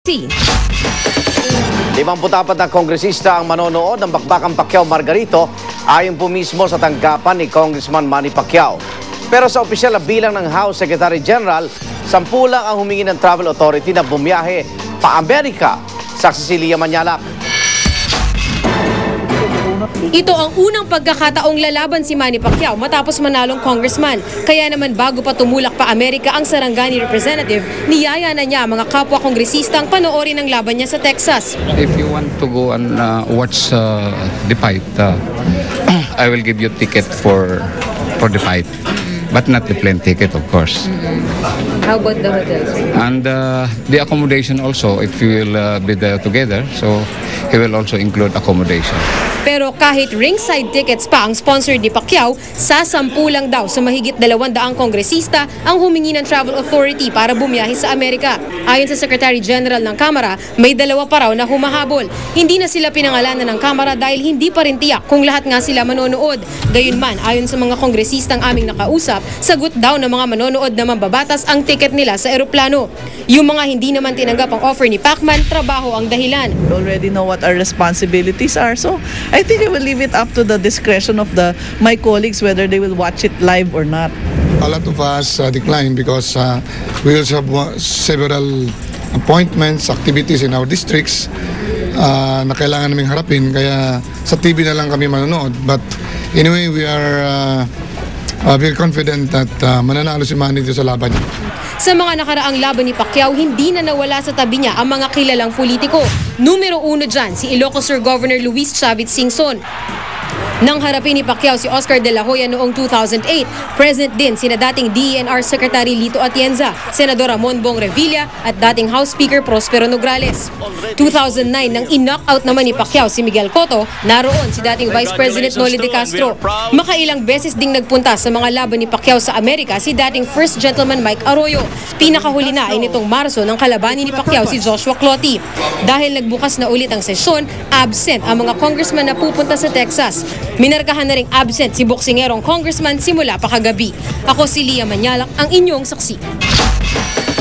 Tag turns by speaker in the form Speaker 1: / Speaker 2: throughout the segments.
Speaker 1: 54 na kongresista ang manonood ng Bakbakang Pacquiao-Margarito ayon po mismo sa tanggapan ni Congressman Manny Pacquiao. Pero sa opisyal na bilang ng House Secretary General, 10 lang ang humingi ng Travel Authority na bumiyahe pa Amerika sa Cecilia Manyalak.
Speaker 2: Ito ang unang pagkakataong lalaban si Manny Pacquiao matapos manalong congressman. Kaya naman bago pa tumulak pa Amerika ang Sarangani representative, niyaya na niya mga kapwa kongresistang panoorin ang laban niya sa Texas.
Speaker 3: If you want to go and watch the fight, I will give you a ticket for the fight. But not the plane ticket, of course.
Speaker 2: How about the hotels?
Speaker 3: And the accommodation also, if you will be there together, so he will also include accommodation.
Speaker 2: Pero kahit ringside tickets pa ang sponsor ni Pacquiao, sa 10 lang daw sa mahigit 200 kongresista ang humingi ng Travel Authority para bumiyahe sa Amerika. Ayon sa Secretary General ng Kamara, may 2 pa raw na humahabol. Hindi na sila pinangalanan ng Kamara dahil hindi pa rin tiyak kung lahat nga sila manonood. Gayunman, ayon sa mga kongresistang aming nakausap, sagot daw ng mga manonood na mambabatas ang ticket nila sa eroplano. Yung mga hindi naman tinanggap ang offer ni Pacman, trabaho ang dahilan.
Speaker 4: We already know what our responsibilities are, so I think I will leave it up to the discretion of my colleagues whether they will watch it live or not.
Speaker 5: A lot of us declined because we also have several appointments, activities in our districts na kailangan naming harapin, kaya sa TV na lang kami manonood. But anyway, we are very confident that mananalo si Manny dito sa laban niya.
Speaker 2: Sa mga nakaraang laban ni Pacquiao, hindi na nawala sa tabi niya ang mga kilalang politiko. Numero 1 dyan, si Ilocos Sur Governor Luis Chavit Singson. Nang harapin ni Pacquiao si Oscar De La Hoya noong 2008, present din sina dating DENR Secretary Lito Atienza, Senador Ramon Bong Revilla at dating House Speaker Prospero Nograles. 2009 nang in-knockout naman ni Pacquiao si Miguel Cotto, naroon si dating Vice President Noli De Castro. Makailang beses ding nagpunta sa mga laban ni Pacquiao sa Amerika si dating First Gentleman Mike Arroyo. Pinakahuli na ay nitong Marso ng kalabanin ni Pacquiao si Joshua Clottey. Dahil nagbukas na ulit ang sesyon, absent ang mga congressman na pupunta sa Texas. Minarkahan na ring absent si boksingerong congressman simula pa kagabi. Ako si Lia Manyalak, ang inyong saksi.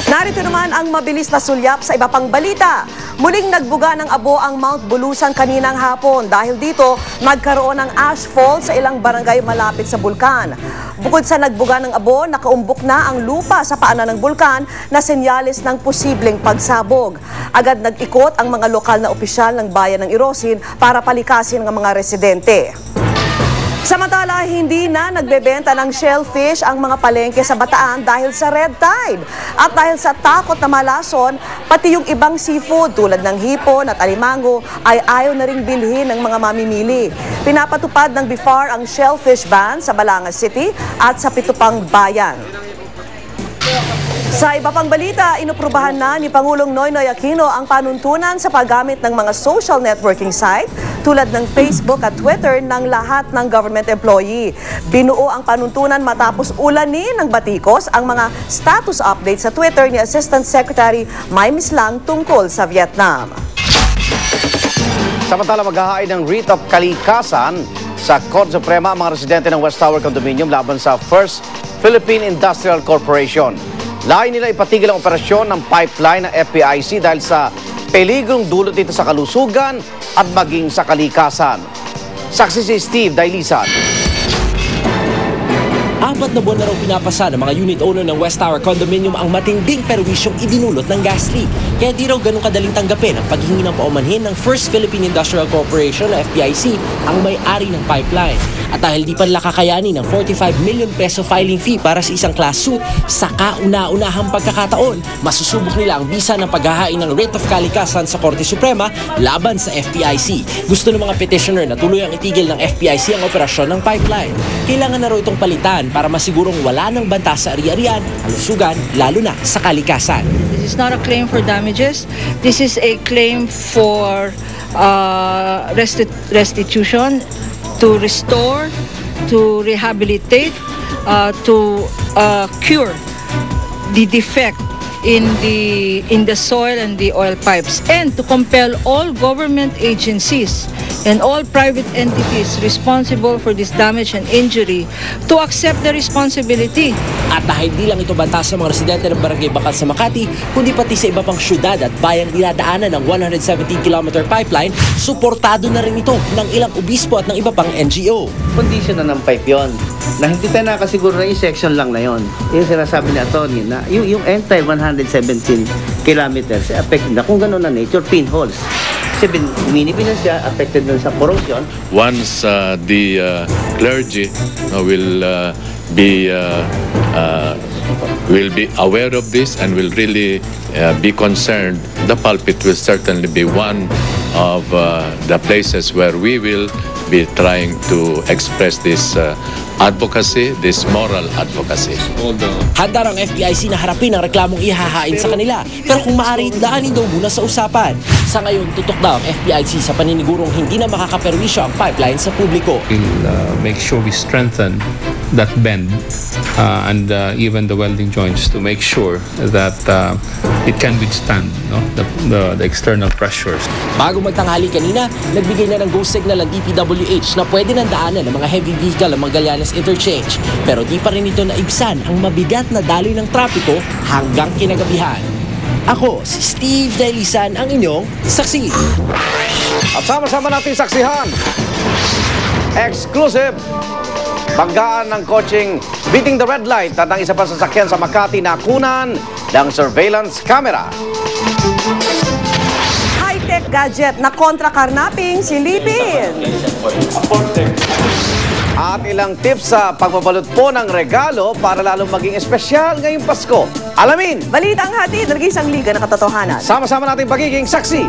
Speaker 6: Narito naman ang mabilis na sulyap sa iba pang balita. Muling nagbuga ng abo ang Mount Bulusan kaninang hapon. Dahil dito, nagkaroon ng ash fall sa ilang barangay malapit sa bulkan. Bukod sa nagbuga ng abo, nakaumbok na ang lupa sa paanan ng bulkan na senyales ng posibleng pagsabog. Agad nag-ikot ang mga lokal na opisyal ng bayan ng Irosin para palikasin ang mga residente. Samantala, hindi na nagbebenta ng shellfish ang mga palengke sa Bataan dahil sa red tide. At dahil sa takot na malason, pati yung ibang seafood tulad ng hipon at alimango ay ayaw na ring bilhin ng mga mamimili. Pinapatupad ng BIFAR ang shellfish ban sa Balanga City at sa 7 pang bayan. Sa iba pang balita, inuprubahan na ni Pangulong Noynoy Aquino ang panuntunan sa paggamit ng mga social networking site tulad ng Facebook at Twitter ng lahat ng government employee. Binuo ang panuntunan matapos ulanin ng batikos ang mga status update sa Twitter ni Assistant Secretary May Mislang tungkol sa Vietnam.
Speaker 1: Samantala, maghahain ng writ of kalikasan sa Korte Suprema ang mga residente ng West Tower Condominium laban sa First Philippine Industrial Corporation. Lain nila ipatigil ang operasyon ng pipeline ng FPIC dahil sa peligrong dulot dito sa kalusugan at maging sa kalikasan. Saksi si Steve Dailisan.
Speaker 7: 4 na buwan na raw pinapasa ng mga unit owner ng West Tower Condominium ang matinding perwisyong idinulot ng gas leak. Kaya di raw ganun kadaling tanggapin ang paghingi ng paumanhin ng First Philippine Industrial Corporation na FPIC ang may-ari ng pipeline. At dahil di pa nila kakayanin ng 45 million peso filing fee para sa isang class suit, sa kauna-unahang pagkakataon, masusubok nila ang bisa ng paghahain ng writ of kalikasan sa Korte Suprema laban sa FPIC. Gusto ng mga petitioner na tuluyang itigil ng FPIC ang operasyon ng pipeline. Kailangan na raw itong palitan para masigurong wala ng banta sa ari-arian, kalusugan, lalo na sa kalikasan.
Speaker 8: This is not a claim for damages. This is a claim for restitution, to restore, to rehabilitate, to cure the defect in the soil and the oil pipes, and to compel all government agencies and all private entities responsible for this damage and injury to accept the responsibility.
Speaker 7: At dahil di lang ito banta sa mga residente ng Barangay Bakal sa Makati, kundi pati sa iba pang syudad at bayang dinadaanan ng 117-kilometer pipeline, suportado na rin ito ng ilang obispo at ng iba pang NGO.
Speaker 9: Condition na ng pipe yun, na hindi tayo nakasiguro na yung section lang na yun. Yung sinasabi ni Atty. na yung entire 117 kilometers affected na. Kung gano'n na nature, pinholes. Kasi minipin na siya, affected na sa corrosion.
Speaker 10: Once the clergy will be aware of this and will really be concerned, the pulpit will certainly be one of the places where we will be trying to express this advocacy, this moral advocacy.
Speaker 7: Handa ang FPIC na harapin ang reklamong ihahain sa kanila, pero kung maaari, daanin daw muna sa usapan. Sa ngayon, tutok daw ang FPIC sa paninigurong hindi na makakaperwisyo ang pipeline sa publiko.
Speaker 11: We'll make sure we strengthen that bend and even the welding joints to make sure that it can withstand the external pressures.
Speaker 7: Bago magtanghali kanina, nagbigay na ng go signal ang DPWH na pwede nang daanan ng mga heavy vehicle ang Magallanes Interchange. Pero di pa rin ito naibsan ang mabigat na daloy ng trapiko hanggang kinagabihan. Ako, si Steve Dailisan, ang inyong saksi.
Speaker 1: At sama-sama natin saksihan. Exclusive. Banggaan ng coaching beating the red light at ang isa pa sasakyan sa Makati na kunan ng surveillance camera.
Speaker 6: High-tech gadget na kontra-karnaping silipin.
Speaker 1: At ilang tips sa pagbabalot po ng regalo para lalong maging espesyal ngayong Pasko. Alamin!
Speaker 6: Balitang hatid, nag-isang liga ng katotohanan.
Speaker 1: Sama-sama natin pagiging saksi.